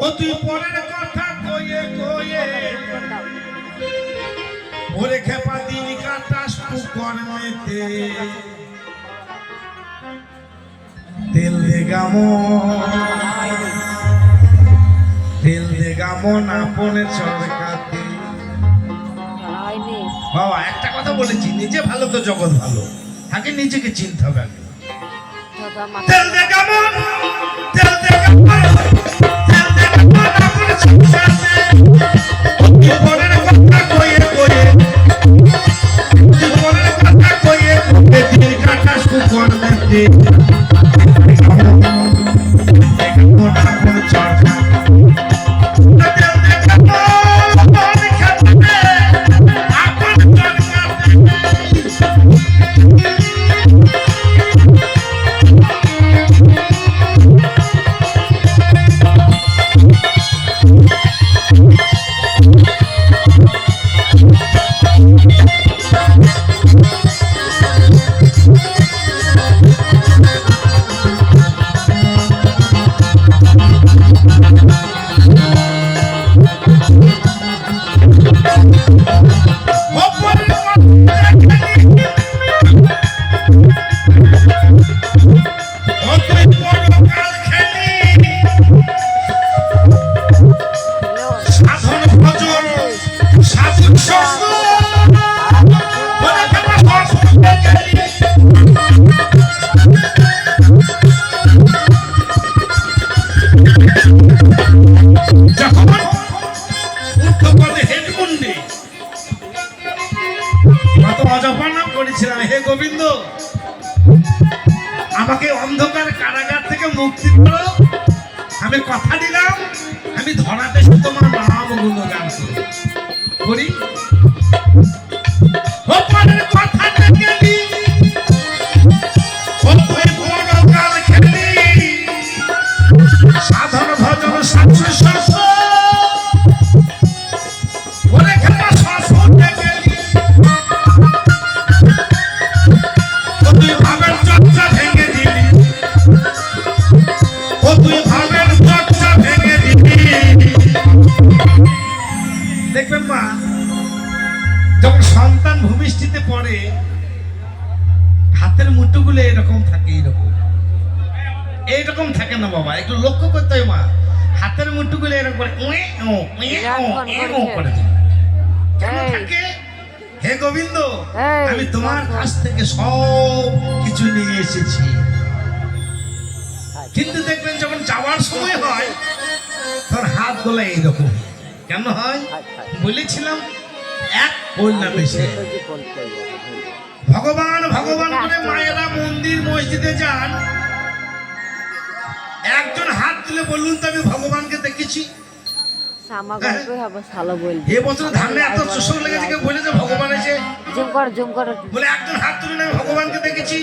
ও তুই পরের কথা কয়ে কয়ে ওরে খেপা দিন কাটাস কুকর্মেতে তেল দে গামন আপনে চরকাতে। বাবা একটা কথা বলেছি, নিজে ভালো তো জগৎ ভালো, আগে নিজেকে চিনতে হবে। আগে তেল দে গামন, তেল দে গামন, তেল দে গামন আপনে চরকাতে। তুই পরের কথা কয়ে কয়ে, তুই পরের কথা কয়ে কয়ে দিন কাটাস কুকর্মেতে করেছিলাম, হে গোবিন্দ আমাকে অন্ধকার কারাগার থেকে মুক্তি করো। আমি কথা দিলাম আমি ধরাতে শুধু তোমার নাম গুণগান করি। কথা গেলি সাধন ভজন শাস্ত্র শাস্ত্র দেখবেন মা, যখন সন্তান ভূমিষ্ঠিতে পড়ে হাতের মুঠোগুলো এরকম থাকে, এইরকম থাকে না বাবা, একটু লক্ষ্য করতে হয় মা। হাতের মুঠোগুলো এরকম করে করে কেন থাকে? হে গোবিন্দ আমি তোমার কাছ থেকে সব কিছু নিয়ে এসেছি, কিন্তু দেখবেন যখন যাওয়ার সময় হয় তখন হাত গোলা এইরকম কেন হয়? বলেছিলাম এক বললাম এসে ভগবান ভগবান করে মায়েরা মন্দির মসজিদে যান, একজন হাত তুলে বলুন তো আমি ভগবানকে দেখেছি? এবছর ধানে এত চোষক লেগেছে বলেছে ভগবান এসে বলে একজন হাত তুলে আমি ভগবানকে দেখেছি?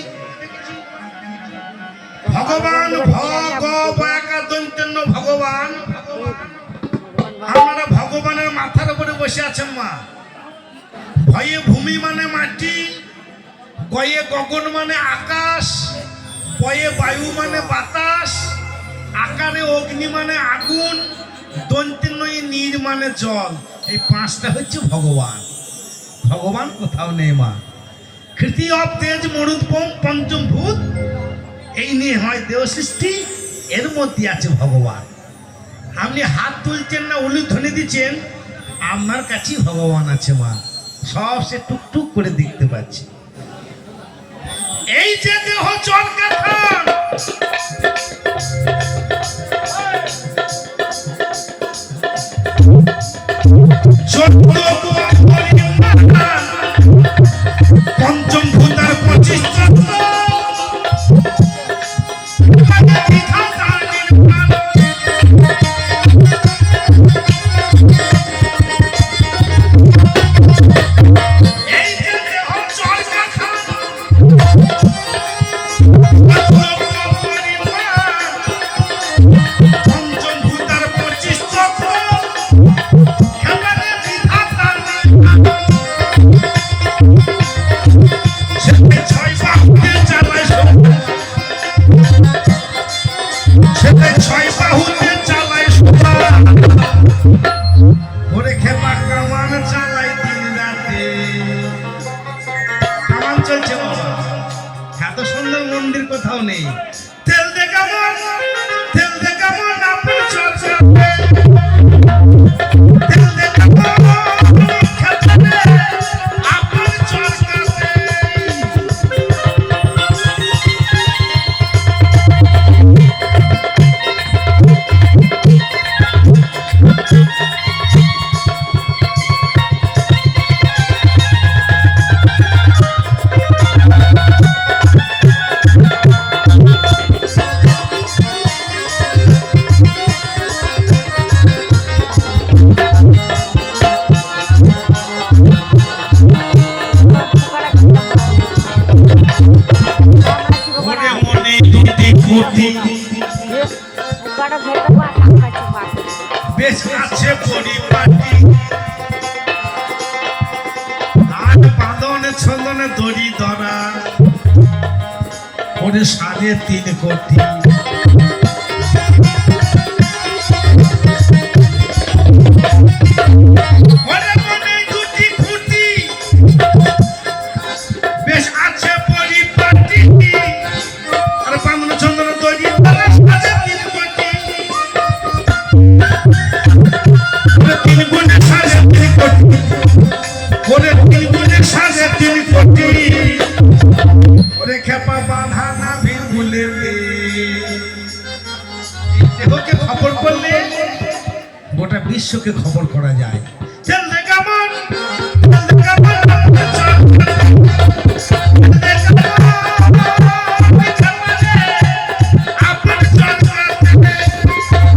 ভগবান ভগবান আপনারা ভগবানের মাথার উপরে বসে আছেন মা। ভয়ে ভূমি মানে মাটি, গয়ে গগন মানে আকাশ, পয়ে বায়ু মানে বাতাস, আকারে অগ্নি মানে আগুন, দন্ত্যে নীর মানে জল। এই পাঁচটা হচ্ছে ভগবান। ভগবান কোথাও নেই মা। কৃতি অব তেজ মরুৎপম পঞ্চম ভূত, এই নিয়ে হয় দেহ সৃষ্টি, এর মধ্যে আছে ভগবান। আপনি হাত তুলছেন না উলুধ্বনি দিচ্ছেন, আপনার কাছেই ভগবান আছে মা, সব সে টুকটুক করে দেখতে পাচ্ছি। এই যে দেহ চরকা থান, পঞ্চম ভূতার 25 তত্ত্ব, ছয় বাহুতে চালায় এত সুন্দর মন্দির কোথাও নেই। তেল দে কেমন, তেল দে কেমন আপন চর্চা, তেল দে কেমন খেতে আপন চর্চাতে। বেশ আছে পরিপাটি, আর বাঁধনে ছন্দনে দড়ি ধরা, ওরে 3.5 কোটি। ওরে মনে দুটি খুঁটি, বেশ আছে পরিপাটি, আর বাঁধনে ছন্দনে দড়ি ধরা 3.5 কোটি। তিন গুণে 3.5 কোটি, ওরে 3 গুণে 3.5 কোটি। ওরে খেপা বাঁধা না ভিড় ভুলে দেহকে খবর করলে গোটা বিশ্বকে খবর করা যায়। চল দে কেমন, চল দে কেমন আপন চর্চা,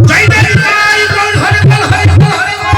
জয় দেবী তাই বল হরি বল হরি বল হরি বল।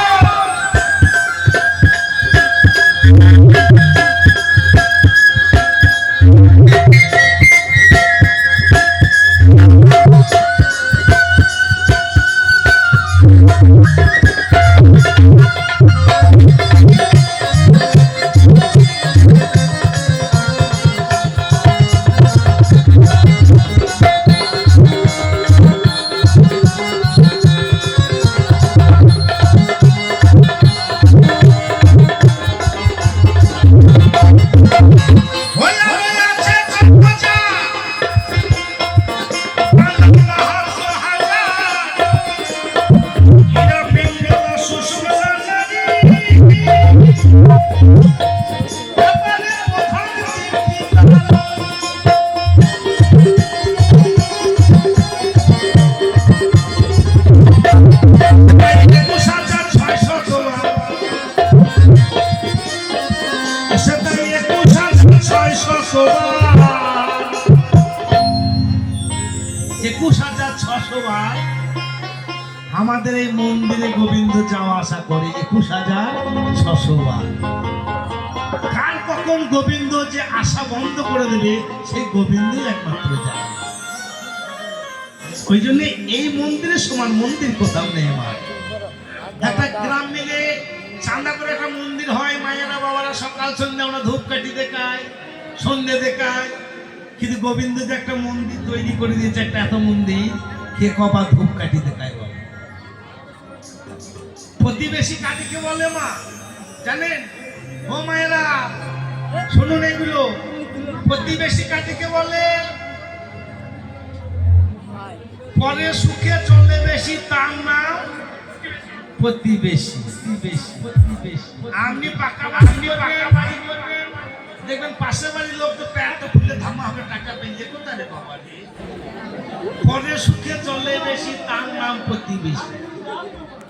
আমাদের এই মন্দিরে গোবিন্দ যাওয়া আসা করে 21,600 বার। কার কখন গোবিন্দ যে আশা বন্ধ করে দেবে সেই গোবিন্দই একমাত্র যায়। ওই জন্য এই মন্দিরের সমান মন্দির কোথাও নেই। আমার একটা গ্রাম মিলে চাঁদা করে একটা মন্দির হয়, মায়েরা বাবারা সকাল সন্ধ্যা আমরা ধূপকাঠি দেখায়, সন্ধ্যে দেখায়, কিন্তু গোবিন্দ যে একটা মন্দির তৈরি করে দিয়েছে, একটা এত মন্দির, কে কবা ধূপকাঠি দেখায় বলে। প্রতিবেশী কাটিকে বলে মা জানেন? ও মায়েরা শুনুন এগুলো, প্রতিবেশী কাটিকে বলে পরে সুখে চলে বেশি, তার নাম প্রতিবেশী। আপনি পাকা বাড়ি করবেন, দেখবেন পাশের বাড়ির লোক তো প্যাট খুলে ধামা হবে, টাকা পেয়ে কোথায় রে বাবা। পরে সুখে চলে বেশি, তার নাম প্রতিবেশী।